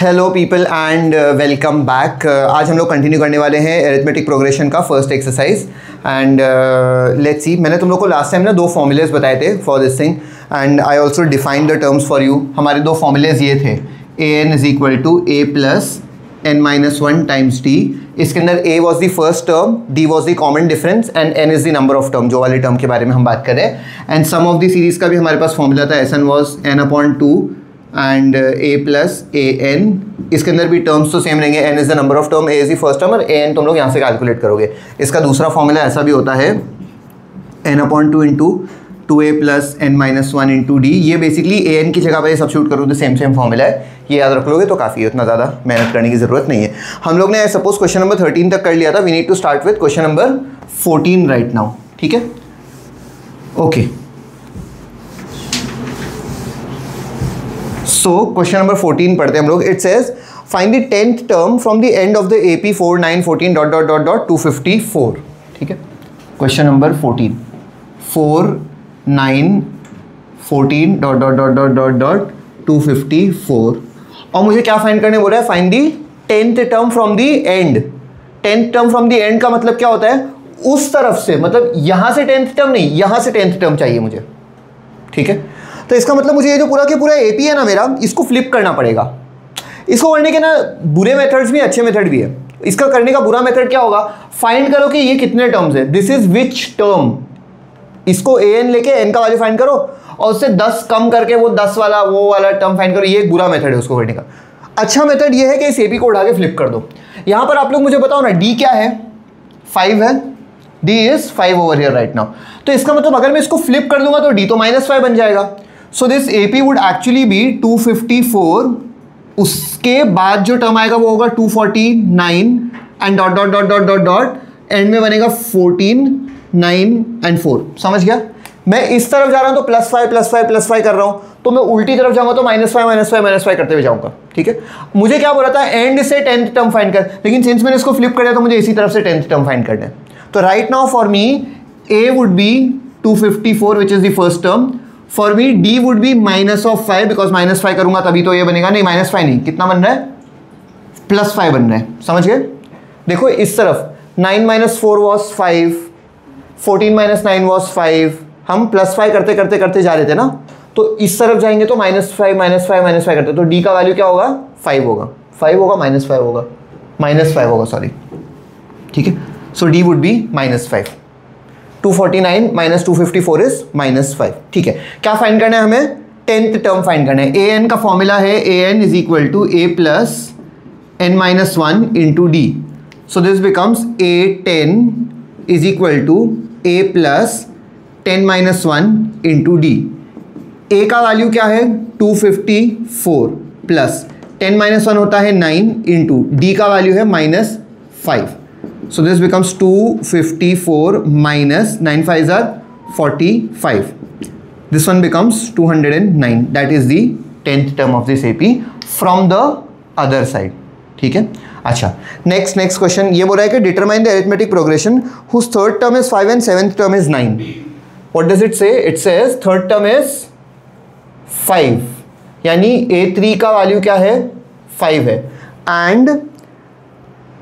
Hello people and welcome back. आज हम लोग कंटिन्यू करने वाले हैं एरिथमेटिक प्रोग्रेशन का first exercise and let's see. मैंने तुम लोग को लास्ट टाइम ना दो फॉर्मूलेज बताए थे for this thing and I also define the terms for you. हमारे दो फॉर्मूलेज ये थे, A N is equal to A plus N minus one times D. इसके अंदर a was the first term, d was the common difference and n is the number of term, जो वाले term के बारे में हम बात करें। And sum of the series का भी हमारे पास फॉर्मूला था, s n was n upon two and a plus a n. इसके अंदर भी टर्म्स तो सेम रहेंगे, n is the number of term, a is the first term और a n तुम लोग यहाँ से कैलकुलेट करोगे। इसका दूसरा फॉर्मूला ऐसा भी होता है, n upon two into two ए plus N minus one into D. ये बेसिकली ए एन की जगह पर सब्स्टिट्यूट करो तो सेम फॉर्मूला है, ये याद रख लोगे तो काफ़ी है, उतना ज़्यादा मेहनत करने की ज़रूरत नहीं है। हम लोग ने सपोज क्वेश्चन नंबर 13 तक कर लिया था, we need to start with question number 14 right now, ठीक है। ओके, सो क्वेश्चन नंबर 14 पढ़ते हैं हम लोग। It says find the 10th term from the end of the AP 4 9 14 dot dot dot dot 254, ठीक है। Question number 14 4 9 14 dot dot dot dot dot dot 254 और मुझे क्या फाइंड करने बोल रहा है, find the 10th term from the and. 10th term from the and का मतलब क्या होता है, उस तरफ से, मतलब यहां से 10th टर्म नहीं, यहां से 10th टर्म चाहिए मुझे, ठीक है। तो इसका मतलब मुझे ये जो पूरा के पूरा एपी है ना मेरा, इसको फ्लिप करना पड़ेगा। इसको करने के ना बुरे मेथड्स भी, अच्छे मेथड भी है। इसका करने का बुरा मेथड क्या होगा, फाइंड करो कि ये कितने टर्म्स है, दिस इज विच टर्म। इसको ए एन लेके एन का वैल्यू फाइंड करो और उससे 10 कम करके वो 10 वाला वो वाला टर्म फाइंड करो। ये एक बुरा मेथड है उसको करने का। अच्छा मेथड ये है कि इस एपी को उठा के फ्लिप कर दो। यहां पर आप लोग मुझे बताओ ना, डी क्या है, 5 है, D is 5 over here right now. तो इसका मतलब अगर मैं इसको फ्लिप कर दूंगा तो डी तो -5 बन जाएगा। So this AP would actually be 254, उसके बाद जो टर्म आएगा वो होगा 249 and dot dot dot dot dot dot and में बनेगा 14 9 एंड 4। समझ गया। मैं इस तरफ जा रहा हूं तो +5 कर रहा हूं, तो मैं उल्टी तरफ जाऊंगा तो -5 करते हुए जाऊंगा, ठीक है। मुझे क्या बोला था, एंड से 10th टर्म फाइंड कर, लेकिन सिंस मैंने इसको फ्लिप कर दिया तो मुझे इसी तरफ से 10th टर्म फाइंड करना है। तो right now for me A would be 254 which is the first term, for me D would be -5 because -5 करूंगा तभी तो ये बनेगा, नहीं -5 नहीं, कितना बन रहा है, +5 बन रहा है। समझ गए। देखो इस तरफ 9 - 4 वॉज 5, 14 - 9 वॉज 5, हम +5 करते करते करते जा रहे थे ना, तो इस तरफ जाएंगे तो -5 करते, तो डी का वैल्यू क्या होगा, 5 होगा, -5 होगा सॉरी, ठीक है। सो डी वुड बी -5, 249 - 254 इज -5, ठीक है। क्या फाइंड करना है हमें, 10th टर्म फाइंड करना है। ए एन का फॉर्मूला है A N is equal to A plus N minus one into D. So this becomes A10 is equal to A plus 10 - 1 into D. A का value क्या है 254 plus 10 - 1 होता है 9 into D का value है -5। सो this becomes 254 minus 9 5s are 45. This one becomes 209. That is the 10th term of this AP from the other side. ठीक है। अच्छा, नेक्स्ट क्वेश्चन ये बोल रहा है कि determine the arithmetic progression whose third term is 5 and 7th term is 9. What does it say? It says third term is 5, यानी A3 का वैल्यू क्या है, 5 है, एंड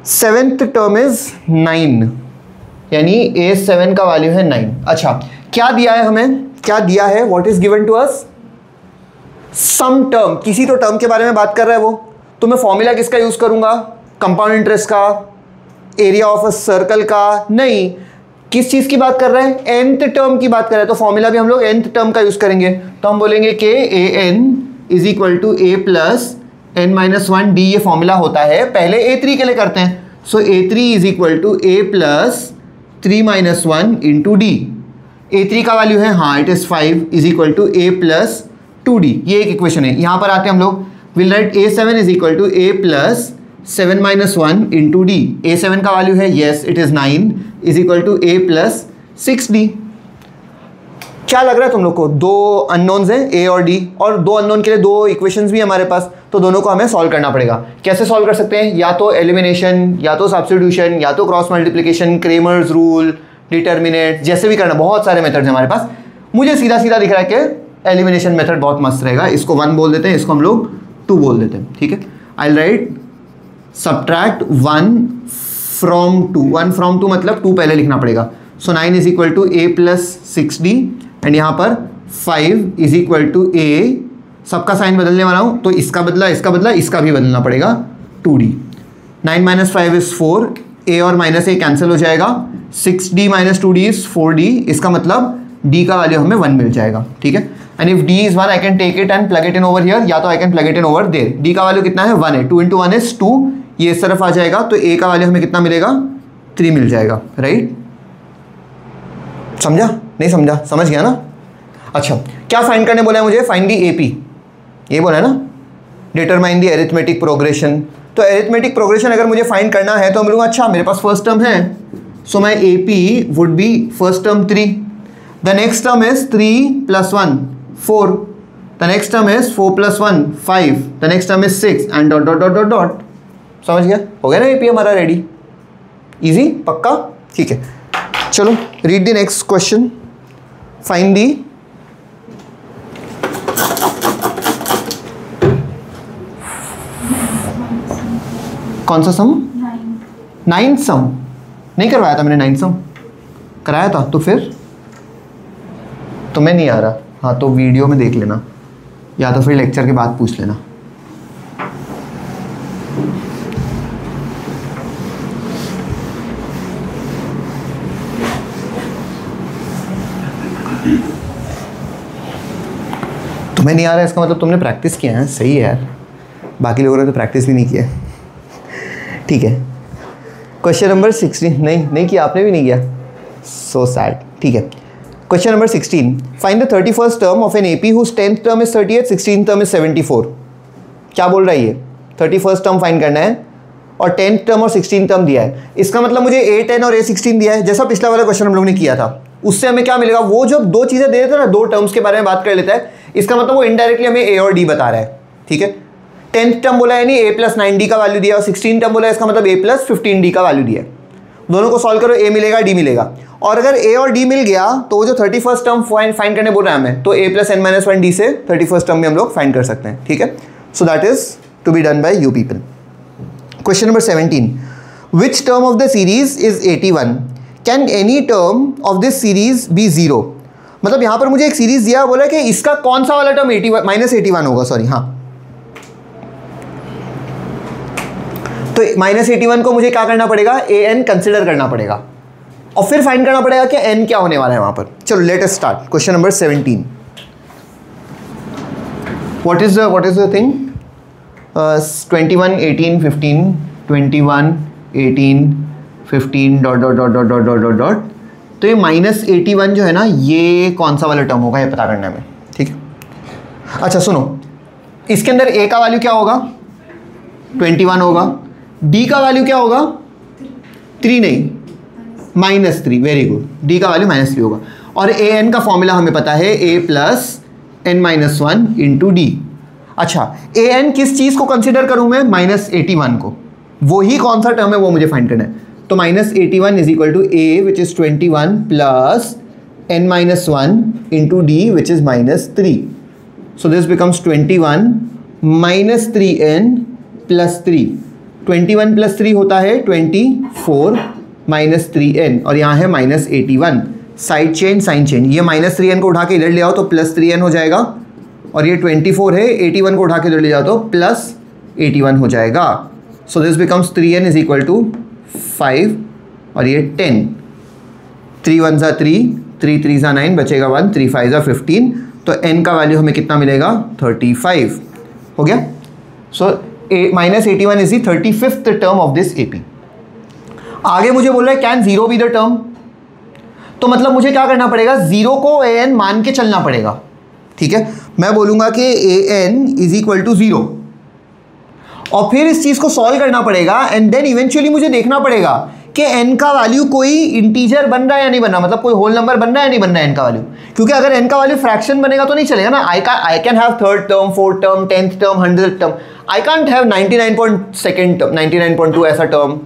7th टर्म इज 9, यानी A7 का वैल्यू है 9। अच्छा, क्या दिया है हमें, क्या दिया है, what is given to us, some term, किसी तो टर्म के बारे में बात कर रहा है वो, तो मैं फॉर्मूला किसका यूज करूंगा, कंपाउंड इंटरेस्ट का, एरिया ऑफ अ सर्कल का, नहीं, किस चीज की बात कर रहे हैं, nth टर्म की बात कर रहे हैं, तो फॉर्मूला भी हम लोग nth टर्म का यूज करेंगे। तो हम बोलेंगे कि an is equal to A plus n - 1 d, ये फॉर्मूला होता है, पहले A3 के लिए करते हैं। So A3 is equal to A plus 3 - 1 into d. A3 का वैल्यू है, हाँ it is 5 is equal to A plus 2d, ये एक इक्वेशन है। यहां पर आते हैं हम लोग, will write A7 is equal to A plus 7 - 1 into d. A7 का वैल्यू है, yes it is 9 is equal to A plus 6d। क्या लग रहा है तुम लोग को, दो अननोन्स हैं ए और डी, और दो अननोन के लिए दो इक्वेशंस भी हमारे पास, तो दोनों को हमें सॉल्व करना पड़ेगा। कैसे सॉल्व कर सकते हैं, या तो एलिमिनेशन, या तो सब्स्टिट्यूशन, या तो cross multiplication, Cramer's rule, determinate, जैसे भी करना, बहुत सारे मेथड्स हैं हमारे पास। मुझे सीधा सीधा दिख रहा है कि एलिमिनेशन मेथड बहुत मस्त रहेगा, इसको 1 बोल देते हैं, इसको हम लोग 2 बोल देते हैं, ठीक है। I write subtract 1 from 2, 1 from 2 मतलब 2 पहले लिखना पड़ेगा। So 9 is equal to a plus 6d and यहाँ पर 5 इज इक्वल टू a, सबका साइन बदलने वाला हूँ तो इसका बदला, इसका भी बदलना पड़ेगा 2d। 9 माइनस 5 इज 4, a और माइनस a कैंसिल हो जाएगा, 6d minus 2d is 4d, इसका मतलब d का वैल्यू हमें 1 मिल जाएगा, ठीक है। And if d is 1 I can take it and plug it in over here, या तो I can plug it in over there. d का वैल्यू कितना है 1 है, 2 इंटू 1 इज 2, ये इस तरफ आ जाएगा तो a का वैल्यू हमें कितना मिलेगा 3 मिल जाएगा, राइट। समझा नहीं समझा? समझ गया ना। अच्छा क्या फाइंड करने बोला है मुझे? फाइंड दी AP, ये बोला है ना, डिटरमाइन दी अरिथमेटिक प्रोग्रेशन। तो अरिथमेटिक प्रोग्रेशन अगर मुझे फाइंड करना है तो मैं बोलूँगा अच्छा मेरे पास फर्स्ट टर्म है, सो माई AP would be first term 3, the next term is 3 plus 1 4, the next term is 4 plus 1 5, the next term is 6 and dot dot dot dot dot. समझ गया? हो गया ना AP हमारा रेडी, इजी, पक्का, ठीक है। चलो read the next question, find the कौन सा सम? 9th सम। नहीं करवाया था मैंने 9th सम, कराया था तो फिर तुम्हें नहीं आ रहा, हाँ तो वीडियो में देख लेना या तो फिर लेक्चर के बाद पूछ लेना। तुम्हें नहीं आ रहा है इसका मतलब तुमने प्रैक्टिस किया है, सही है यार, बाकी लोगों ने तो प्रैक्टिस भी नहीं किया, ठीक है। क्वेश्चन नंबर 16, नहीं किया, आपने भी नहीं किया, सो सैड, ठीक है। Question number 16, find the 31st term of an AP whose 10th term is 38, 16th term is 74। क्या बोल रहा है ये? 31st टर्म फाइंड करना है और 10th टर्म और 16th टर्म दिया है, इसका मतलब मुझे A10 और A16 दिया है, जैसा पिछला वाला क्वेश्चन हम लोग ने किया था उससे हमें क्या मिलेगा, वो जो दो चीज़ें दे देते हैं ना, दो टर्म्स के बारे में बात कर लेता है, इसका मतलब वो इनडायरेक्टली हमें A और D बता रहा है, ठीक है। 10th टर्म बोला है नहीं A प्लस 9D का वैल्यू दिया और 16th टर्म बोला है इसका मतलब A प्लस 15D का वैल्यू दिया है। दोनों को सॉल्व करो, A मिलेगा D मिलेगा, और अगर A और D मिल गया तो वो जो 31st टर्म फाइंड करने बोल रहा है हमें, तो A प्लस n-1D से 31st टर्म भी हम लोग फाइंड कर सकते हैं, ठीक है। So that is to be done by you people. Question number 17, which term of the series is 81, can any term of this series be 0। मतलब यहाँ पर मुझे एक सीरीज दिया, बोला कि इसका कौन सा वाला टर्म 81 -81 होगा, सॉरी हाँ, तो -81 को मुझे क्या करना पड़ेगा, an कंसिडर करना पड़ेगा और फिर फाइंड करना पड़ेगा कि n क्या होने वाला है वहां पर। चलो let us start. Question number 17, what is the thing, 21 18 15 21 18 15 dot dot dot dot dot dot dot dot, तो ये -81 जो है ना, ये कौन सा वाला टर्म होगा ये पता करना है हमें, ठीक है। अच्छा सुनो, इसके अंदर a का वैल्यू क्या होगा, 21 होगा, d का वैल्यू क्या होगा, 3 नहीं -3, वेरी गुड, d का वैल्यू -3 होगा, और an का फॉर्मूला हमें पता है a plus n-1 into d. अच्छा an किस चीज़ को कंसिडर करूं मैं, -81 को, वही कौन सा टर्म है वो मुझे फाइंड करना है। तो -81 is equal to a which is 21 plus n-1 into d which is -3, so this becomes 21 -3n plus 3, 21 plus 3 होता है 24 -3n, और यहाँ है -81, साइड चेंज साइन चेंज, ये -3n को उठा के इधर ले आओ तो +3n हो जाएगा, और ये 24 है, 81 को उठा के इधर ले जाओ तो +81 हो जाएगा। So this becomes 3n is equal to 5 और ये 10, 3 1 ज़ा 3, 3 3 ज़ा 9, बचेगा 1, 3 5 ज़ा 15, तो n का वैल्यू हमें कितना मिलेगा, 35 हो गया। सो -81 is the 35th term of this AP। आगे मुझे बोल रहा है कैन 0 बी द टर्म, तो मतलब मुझे क्या करना पड़ेगा, 0 को an मान के चलना पड़ेगा, ठीक है। मैं बोलूँगा कि an इज इक्वल टू 0 और फिर इस चीज़ को सॉल्व करना पड़ेगा, एंड देन इवेंचुअली मुझे देखना पड़ेगा कि n का वैल्यू कोई इंटीजर बन रहा है या नहीं बन रहा, मतलब कोई होल नंबर बन रहा है या नहीं बन रहा है n का वैल्यू, क्योंकि अगर n का वैल्यू फ्रैक्शन बनेगा तो नहीं चलेगा ना। I can have 3rd term, 4th term, 10th term, 100th term, I can't have 99.2 term, 99.2 ऐसा टर्म,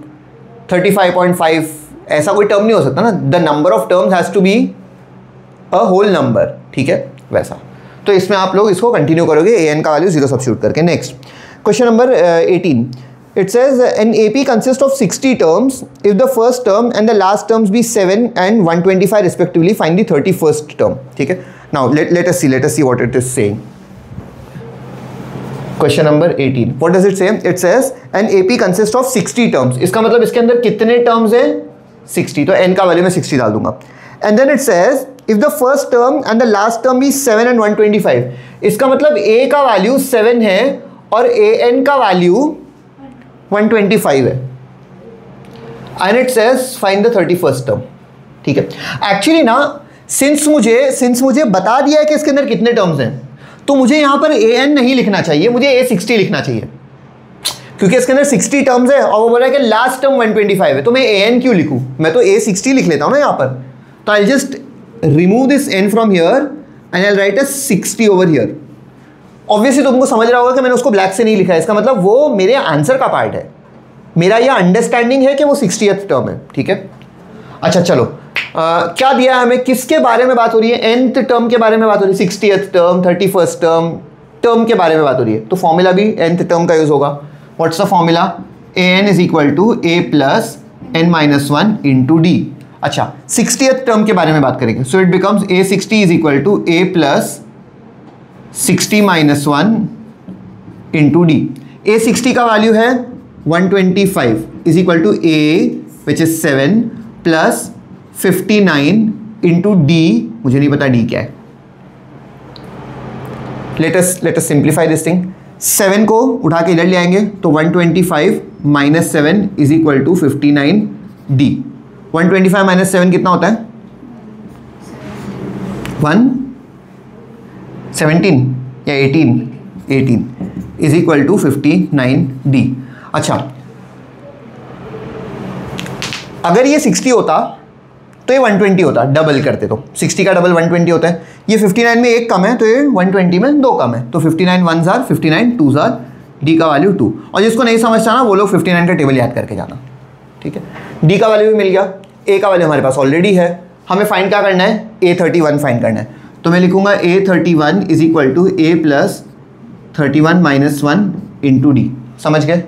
35.5 ऐसा कोई टर्म नहीं हो सकता ना। The number of terms has to be a whole number, ठीक है, वैसा। तो इसमें आप लोग इसको कंटिन्यू करोगे an का वैल्यू 0 सब्स्टिट्यूट करके। Next question number 18. It says an AP consists of 60 terms. If the first term and the last terms be 7 and 125 respectively, find the 31st term. ठीक है. Now let us see what it is saying. Question number 18. What does it say? It says an AP consists of 60 terms. इसका मतलब इसके अंदर कितने terms हैं? 60. तो n का वैल्यू मैं 60 डाल दूंगा. And then it says if the first term and the last term is 7 and 125. इसका मतलब a का वैल्यू 7 है और an का वैल्यू 125 है. And it says find the 31st term. ठीक है. एक्चुअली ना सिंस मुझे बता दिया है कि इसके अंदर कितने टर्म्स हैं, तो मुझे यहाँ पर an नहीं लिखना चाहिए, मुझे a60 लिखना चाहिए, क्योंकि इसके अंदर 60 टर्म्स है और वो बोला है कि लास्ट टर्म 125 है. तो मैं an क्यों लिखूँ, मैं तो a60 लिख लेता हूँ ना यहाँ पर. तो I just remove this n from here and I right a 60 over here. Obviously तुमको समझ रहा होगा कि मैंने उसको ब्लैक से नहीं लिखा है, इसका मतलब वो मेरे आंसर का पार्ट है, मेरा ये अंडरस्टैंडिंग है कि वो 60th टर्म है. ठीक है. अच्छा चलो, क्या दिया है हमें, किसके बारे में बात हो रही है, nth टर्म के बारे में बात हो रही है, 60th टर्म, 31st टर्म के बारे में बात हो रही है. तो फॉर्मूला भी nth टर्म का यूज होगा. What's the formula, an is equal to a plus n-1 into d. अच्छा 60th टर्म के बारे में बात करेंगे. So it becomes a60 is equal to a plus 60-1 into d. a60 का वैल्यू है 125 is equal to a which is 7 plus 59 into d. मुझे नहीं पता डी क्या है. Let us simplify this thing. 7 को उठा के इधर ले आएंगे तो 125 minus 7 is equal to 59 d. 125 minus 7 कितना होता है, 17 या 18 इज इक्वल टू 59 डी. अच्छा अगर ये 60 होता तो ये 120 होता, डबल करते तो 60 का डबल 120 होता है. ये 59 में एक कम है तो ये 120 में दो कम है, तो 59 1s are 59 2s are, D का वैल्यू 2. और जिसको नहीं समझता ना वो लोग 59 का टेबल याद करके जाना. ठीक है. डी का वैल्यू भी मिल गया, ए का वैल्यू हमारे पास ऑलरेडी है. हमें फाइंड क्या करना है, A31 फाइंड करना है. तो मैं लिखूंगा A31 is equal to A plus 31 minus 1 into d. समझ गए.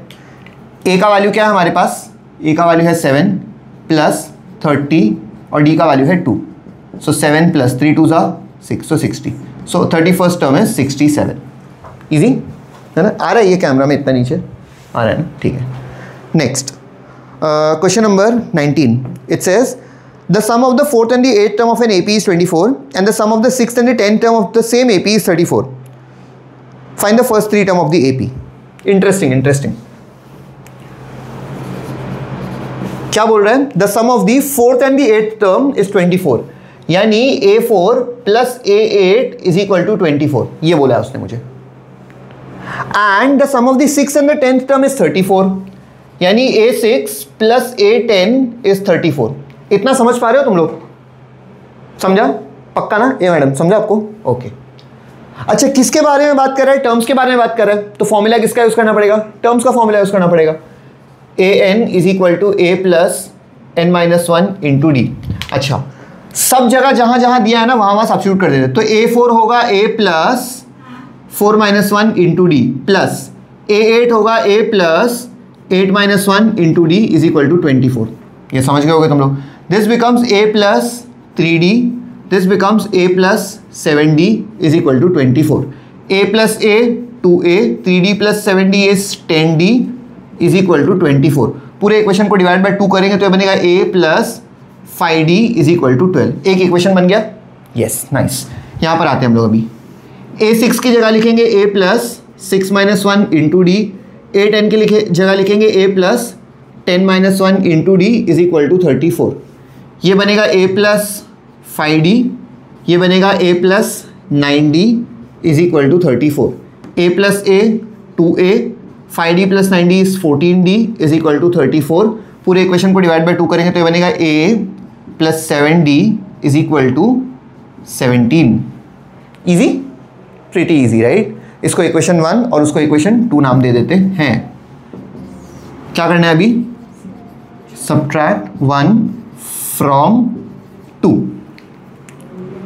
ए का वैल्यू क्या है हमारे पास, ए का वैल्यू है 7 प्लस 30 और डी का वैल्यू है 2. सो 7 plus 3 2s are 6, so 60. So 31st term है 67. इजी है ना. आ रहा है ये कैमरा में इतना नीचे आ रहा है ना. ठीक है. Next question number 19. It says the sum of the 4th and the 8th term of an AP is 24 and the sum of the 6th and the 10th term of the same AP is 34. Find the first 3 term of the AP. Interesting. क्या बोल रहे हैं, the sum of the 4th and the 8th term is 24, यानी A4 plus A8 is equal to 24. ये बोला है उसने मुझे. And the sum of the 6th and the 10th term is 34, यानी A6 plus A10 is 34. इतना समझ पा रहे हो तुम लोग, समझा पक्का ना. ये मैडम समझा आपको. ओके. अच्छा किसके बारे में बात कर रहा है, टर्म्स के बारे में बात कर रहा है. तो फॉर्मूला किसका यूज करना पड़ेगा, टर्म्स का फॉर्मूला यूज करना पड़ेगा. an is equal to a plus n-1 into d. अच्छा सब जगह जहां जहां दिया है ना वहां सब्स्टिट्यूट कर देते. तो A4 होगा a plus 4-1 into d plus A8 होगा a plus 8-1 into d is equal to 24. ये समझ गए होगे तुम लोग. This becomes a plus 3d, this becomes a plus 7d is equal to 24. a plus a 2a, 3d plus 7d is 10d is equal to 24. पूरे equation को divide by 2 करेंगे तो ये बनेगा a plus 5d is equal to 12. एक equation बन गया. Yes nice. यहाँ पर आते हैं हम लोग. अभी a6 की जगह लिखेंगे a plus 6-1 into D. A10 की जगह लिखेंगे a plus 10-1 into d is equal to 34. ये बनेगा a प्लस 5d, ये बनेगा a plus 9d is equal to 34. a plus a 2a, 5d plus 9d is 14d is equal to 34. पूरे equation को divide by 2 करेंगे तो ये बनेगा a plus 7d is equal to 17. Easy, pretty easy right. इसको equation 1 और उसको equation 2 नाम दे देते हैं. क्या करना है अभी, subtract 1 from 2.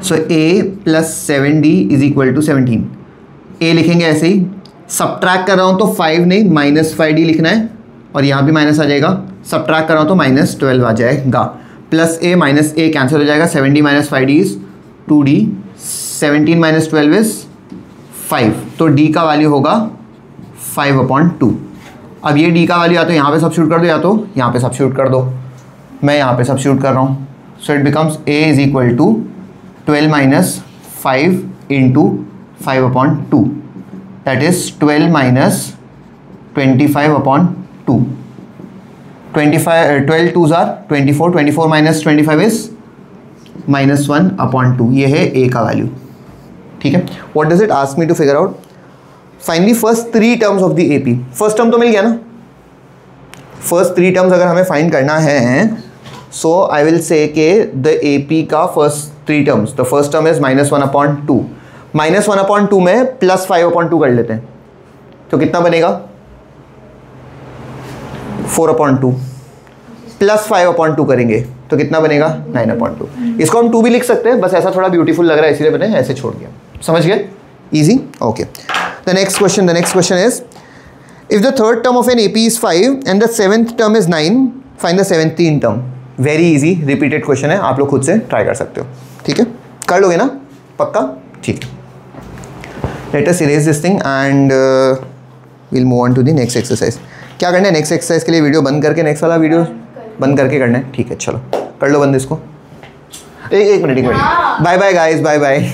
So a plus 7d is equal to 17. a लिखेंगे ऐसे ही, सब्ट्रैक्ट कर रहा हूँ तो 5 नहीं -5d लिखना है, और यहाँ भी माइनस आ जाएगा। सब्ट्रैक्ट कर रहा हूँ तो -12 आ जाएगा। Plus a minus a cancel हो जाएगा। 7d minus 5d is 2d। 17 minus 12 is 5, तो d का वैल्यू होगा 5/2। अब ये d का वैल्यू या तो यहाँ पे सब्स्टिट्यूट कर दो या तो यहाँ पे सब्स्टिट्यूट कर दो। मैं यहाँ पे सब्स्टिट्यूट कर रहा हूँ। So it becomes a is equal to 12 minus 5 into 5/2, that is 12 minus 25/2। 12 2s are 24, 24 minus 25 is -1/2। ये है a का वैल्यू, ठीक है। What does it ask me to figure out? Finally first 3 terms of the AP। First term तो मिल गया ना। First 3 terms अगर हमें फाइंड करना है, सो आई विल से के द AP का first 3 terms, the first term is -1/2। -1/2 में +5/2 कर लेते हैं, तो कितना बनेगा? 4/2। +5/2 करेंगे तो कितना बनेगा? 9/2। इसको हम 2 भी लिख सकते हैं, बस ऐसा थोड़ा ब्यूटीफुल लग रहा है इसलिए मैंने ऐसे छोड़ दिया। समझ गए? Easy, okay. The next question is if the third term of an AP is 5 and the 7th term is 9, find the 17th term. Very easy, repeated question है, आप लोग खुद से ट्राई कर सकते हो, ठीक है। कर लोगे ना पक्का? ठीक। Let us erase this thing and will move on to the next exercise. क्या करना है नेक्स्ट एक्सरसाइज के लिए? वीडियो बंद करके नेक्स्ट वाला वीडियो बंद करके करना है, ठीक है। चलो कर लो बंद इसको। एक minute. Bye bye guys, bye bye.